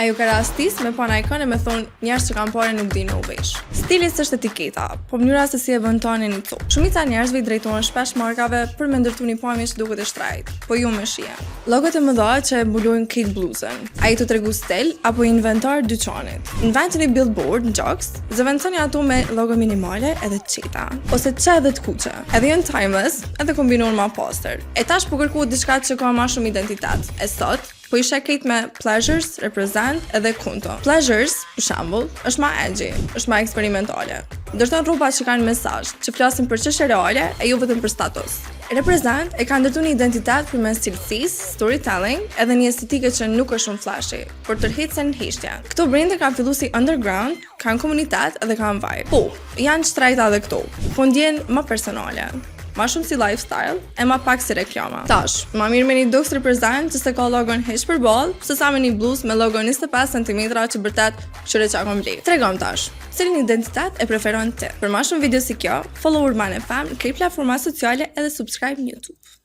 Ajo ka rastis me pa në ikon e me thonë njerëz që kanë pare nuk dinë u vesh. Stili s'është etiketa, po mënyra se si e vën tonin i copë. Shumica njerëzve i drejtohen shpesh markave për me ndërtu një pamje që duket e shtrajt, po ju me shije. Logot e mëdha që e mbulojnë Kate Bluesen, ai të tregu stil apo inventar dyqanit. Në vendin e Billboard në gjoks, zëvendësoni ato me logo minimale edhe të qeta, ose të edhe të kuqe. Edhe janë timeless, edhe kombinohen ma poster. E tash po kërkohet diçka që ka ma shumë identitet. E sot po i shekrit me Pleasures, Represent edhe Kunto. Pleasures, për shembull, është ma edgy, është ma eksperimentale. Ndërton rroba që kanë mesazh, që flasin për çështje reale e jo vetëm për status. Represent e ka ndërtuar një identitet përmes cilësisë, storytelling edhe një estetike që nuk është shumë flashy, por tërheqsen hishtja. Këto brende kanë filluar si underground, kanë komunitet edhe kanë vibe. Po, janë shtrajta edhe këto, po ndjen më personale. Ma shumë si lifestyle, e ma pak si reklama. Tash, ma mirë me një Dux Represent që se ka logon heq për ball, se sa me një bluz me logon 25 cm që bërtet qëre qa kom bli. Tregom tash, cilin identitet e preferon ti? Për ma shumë video si kjo, follow Urban FM në krejt platforma sociale edhe subscribe në YouTube.